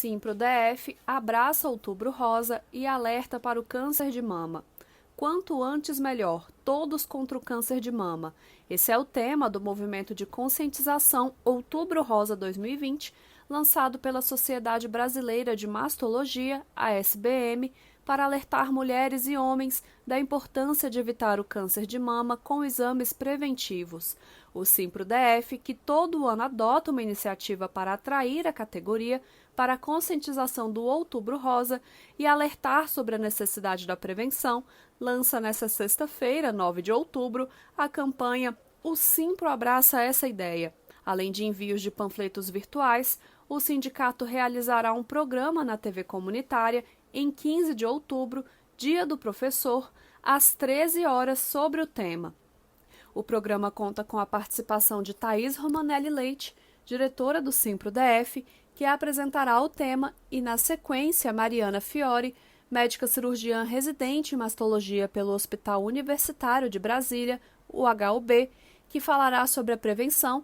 Simpro-DF abraça Outubro Rosa e alerta para o câncer de mama. Quanto antes melhor, todos contra o câncer de mama. Esse é o tema do movimento de conscientização Outubro Rosa 2020, lançado pela Sociedade Brasileira de Mastologia, a SBM, para alertar mulheres e homens da importância de evitar o câncer de mama com exames preventivos. O Simpro-DF, que todo ano adota uma iniciativa para atrair a categoria para a conscientização do Outubro Rosa e alertar sobre a necessidade da prevenção, lança nesta sexta-feira, 9 de outubro, a campanha O Simpro Abraça Essa Ideia. Além de envios de panfletos virtuais, o sindicato realizará um programa na TV comunitária em 15 de outubro, Dia do Professor, às 13 horas, sobre o tema. O programa conta com a participação de Thaís Romanelli Leite, diretora do Simpro-DF, que apresentará o tema, e, na sequência, Mariana Fiore, médica cirurgiã residente em mastologia pelo Hospital Universitário de Brasília, o HUB, que falará sobre a prevenção,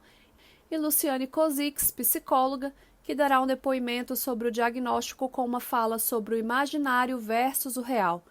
e Luciane Kozix, psicóloga, que dará um depoimento sobre o diagnóstico com uma fala sobre o imaginário versus o real.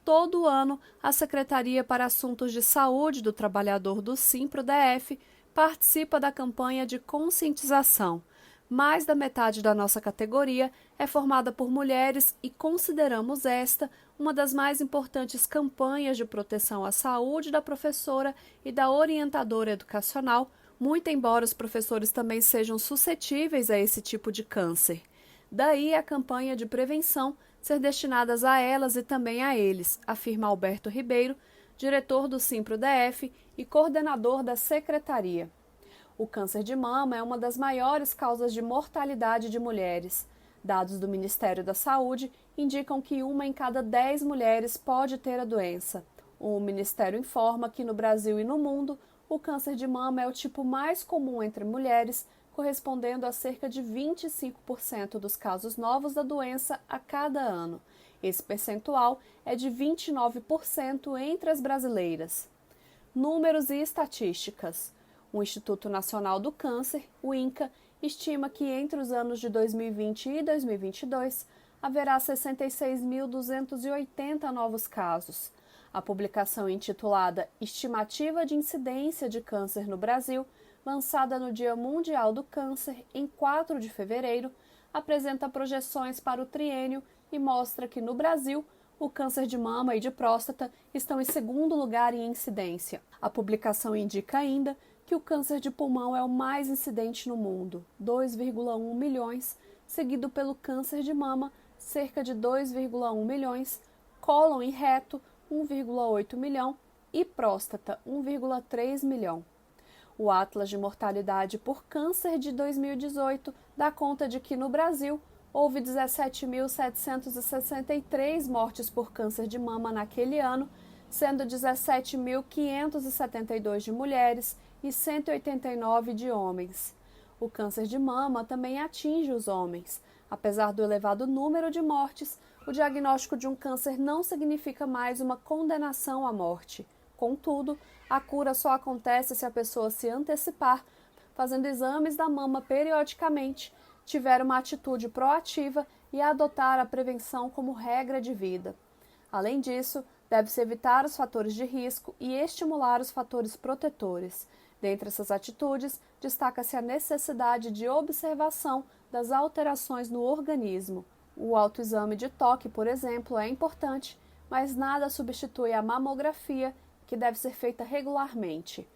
Todo ano, a Secretaria para Assuntos de Saúde do Trabalhador do Simpro-DF participa da campanha de conscientização. Mais da metade da nossa categoria é formada por mulheres e consideramos esta uma das mais importantes campanhas de proteção à saúde da professora e da orientadora educacional, muito embora os professores também sejam suscetíveis a esse tipo de câncer. Daí a campanha de prevenção ser destinadas a elas e também a eles, afirma Alberto Ribeiro, diretor do Simpro-DF e coordenador da secretaria. O câncer de mama é uma das maiores causas de mortalidade de mulheres. Dados do Ministério da Saúde indicam que 1 em cada 10 mulheres pode ter a doença. O Ministério informa que no Brasil e no mundo, o câncer de mama é o tipo mais comum entre mulheres, correspondendo a cerca de 25% dos casos novos da doença a cada ano. Esse percentual é de 29% entre as brasileiras. Números e estatísticas. O Instituto Nacional do Câncer, o INCA, estima que entre os anos de 2020 e 2022 haverá 66.280 novos casos. A publicação intitulada Estimativa de Incidência de Câncer no Brasil, lançada no Dia Mundial do Câncer, em 4 de fevereiro, apresenta projeções para o triênio e mostra que, no Brasil, o câncer de mama e de próstata estão em segundo lugar em incidência. A publicação indica ainda que o câncer de pulmão é o mais incidente no mundo, 2,1 milhões, seguido pelo câncer de mama, cerca de 2,1 milhões, cólon e reto, 1,8 milhão e próstata, 1,3 milhão. O Atlas de Mortalidade por Câncer de 2018 dá conta de que no Brasil houve 17.763 mortes por câncer de mama naquele ano, sendo 17.572 de mulheres e 189 de homens. O câncer de mama também atinge os homens. Apesar do elevado número de mortes, o diagnóstico de um câncer não significa mais uma condenação à morte. Contudo, a cura só acontece se a pessoa se antecipar, fazendo exames da mama periodicamente, tiver uma atitude proativa e adotar a prevenção como regra de vida. Além disso, deve-se evitar os fatores de risco e estimular os fatores protetores. Dentre essas atitudes, destaca-se a necessidade de observação das alterações no organismo. O autoexame de toque, por exemplo, é importante, mas nada substitui a mamografia, que deve ser feita regularmente.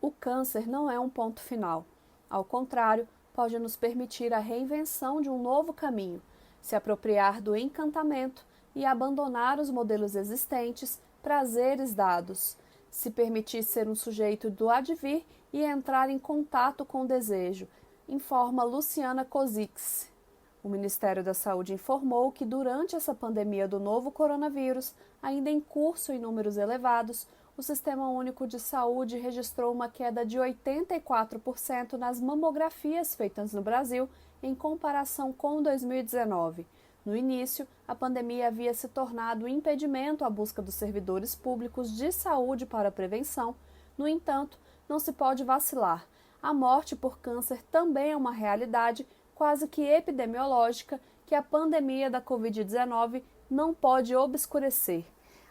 O câncer não é um ponto final. Ao contrário, pode nos permitir a reinvenção de um novo caminho, se apropriar do encantamento e abandonar os modelos existentes, prazeres dados, se permitir ser um sujeito do advir e entrar em contato com o desejo, informa Luciana Kozix. O Ministério da Saúde informou que durante essa pandemia do novo coronavírus, ainda em curso em números elevados, o Sistema Único de Saúde registrou uma queda de 84% nas mamografias feitas no Brasil em comparação com 2019. No início, a pandemia havia se tornado um impedimento à busca dos servidores públicos de saúde para a prevenção. No entanto, não se pode vacilar. A morte por câncer também é uma realidade quase que epidemiológica que a pandemia da Covid-19 não pode obscurecer.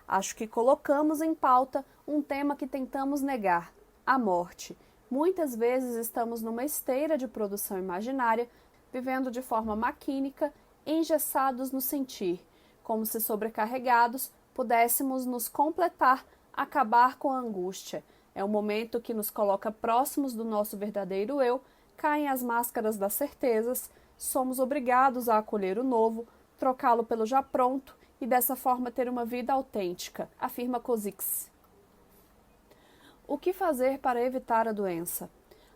Acho que colocamos em pauta um tema que tentamos negar: a morte. Muitas vezes estamos numa esteira de produção imaginária, vivendo de forma maquínica, engessados no sentir, como se sobrecarregados pudéssemos nos completar, acabar com a angústia. É um momento que nos coloca próximos do nosso verdadeiro eu, caem as máscaras das certezas, somos obrigados a acolher o novo, trocá-lo pelo já pronto e dessa forma ter uma vida autêntica, afirma Cozics. O que fazer para evitar a doença?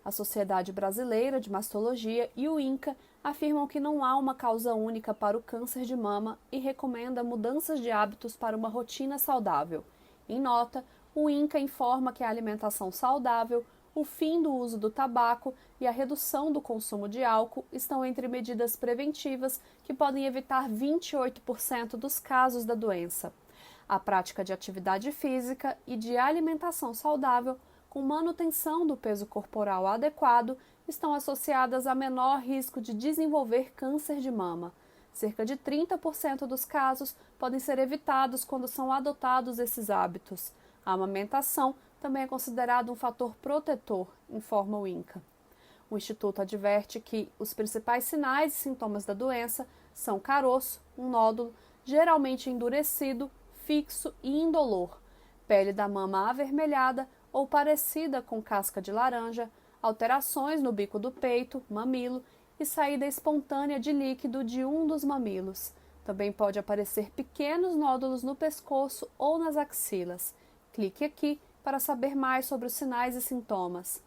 A Sociedade Brasileira de Mastologia e o INCA afirmam que não há uma causa única para o câncer de mama e recomenda mudanças de hábitos para uma rotina saudável. Em nota, o INCA informa que a alimentação saudável, o fim do uso do tabaco e a redução do consumo de álcool estão entre medidas preventivas que podem evitar 28% dos casos da doença. A prática de atividade física e de alimentação saudável, com manutenção do peso corporal adequado, estão associadas a menor risco de desenvolver câncer de mama. Cerca de 30% dos casos podem ser evitados quando são adotados esses hábitos. A amamentação também é considerado um fator protetor, informa o INCA. O Instituto adverte que os principais sinais e sintomas da doença são caroço, um nódulo, geralmente endurecido, fixo e indolor, pele da mama avermelhada ou parecida com casca de laranja, alterações no bico do peito, mamilo e saída espontânea de líquido de um dos mamilos. Também pode aparecer pequenos nódulos no pescoço ou nas axilas. Clique aqui para saber mais sobre os sinais e sintomas.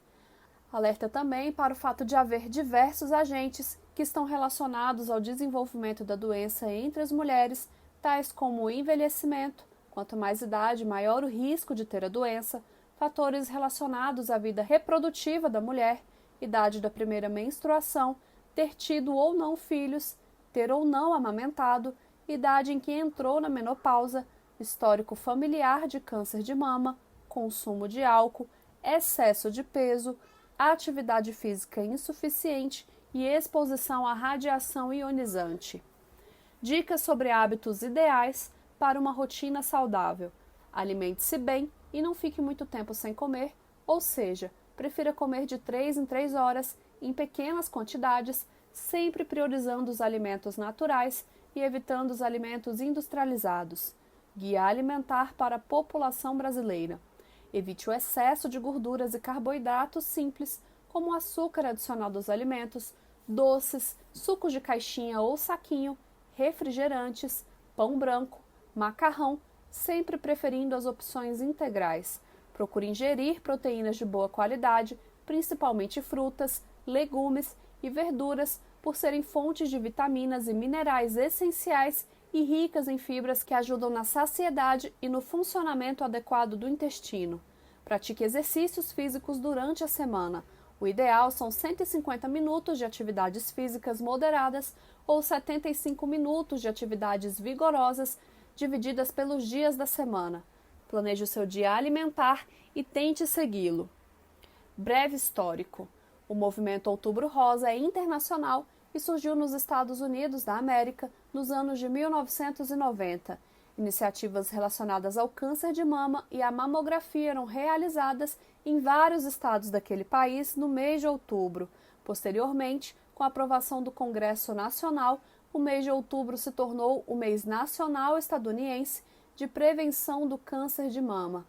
Alerta também para o fato de haver diversos agentes que estão relacionados ao desenvolvimento da doença entre as mulheres, tais como o envelhecimento, quanto mais idade, maior o risco de ter a doença, fatores relacionados à vida reprodutiva da mulher, idade da primeira menstruação, ter tido ou não filhos, ter ou não amamentado, idade em que entrou na menopausa, histórico familiar de câncer de mama, consumo de álcool, excesso de peso, atividade física insuficiente e exposição à radiação ionizante. Dicas sobre hábitos ideais para uma rotina saudável. Alimente-se bem e não fique muito tempo sem comer, ou seja, prefira comer de 3 em 3 horas, em pequenas quantidades, sempre priorizando os alimentos naturais e evitando os alimentos industrializados. Guia alimentar para a população brasileira. Evite o excesso de gorduras e carboidratos simples, como o açúcar adicionado aos alimentos, doces, sucos de caixinha ou saquinho, refrigerantes, pão branco, macarrão, sempre preferindo as opções integrais. Procure ingerir proteínas de boa qualidade, principalmente frutas, legumes e verduras, por serem fontes de vitaminas e minerais essenciais e ricas em fibras que ajudam na saciedade e no funcionamento adequado do intestino. Pratique exercícios físicos durante a semana. O ideal são 150 minutos de atividades físicas moderadas ou 75 minutos de atividades vigorosas, divididas pelos dias da semana. Planeje o seu dia alimentar e tente segui-lo. Breve histórico. O movimento Outubro Rosa é internacional e surgiu nos Estados Unidos da América nos anos de 1990. Iniciativas relacionadas ao câncer de mama e à mamografia eram realizadas em vários estados daquele país no mês de outubro. Posteriormente, com a aprovação do Congresso Nacional, o mês de outubro se tornou o mês nacional estadunidense de prevenção do câncer de mama.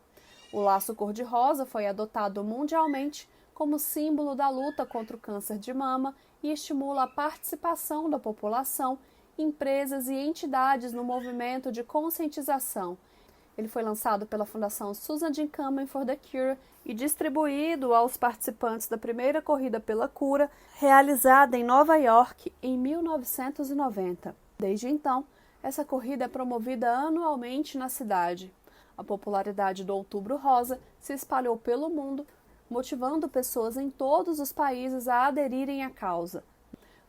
O laço cor-de-rosa foi adotado mundialmente como símbolo da luta contra o câncer de mama e estimula a participação da população, empresas e entidades no movimento de conscientização. Ele foi lançado pela Fundação Susan G. Komen for the Cure e distribuído aos participantes da primeira Corrida pela Cura, realizada em Nova York em 1990. Desde então, essa corrida é promovida anualmente na cidade. A popularidade do Outubro Rosa se espalhou pelo mundo, motivando pessoas em todos os países a aderirem à causa.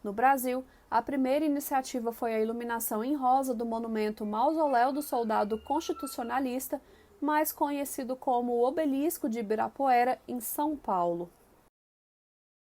No Brasil, a primeira iniciativa foi a iluminação em rosa do monumento Mausoléu do Soldado Constitucionalista, mais conhecido como o Obelisco de Ibirapuera, em São Paulo.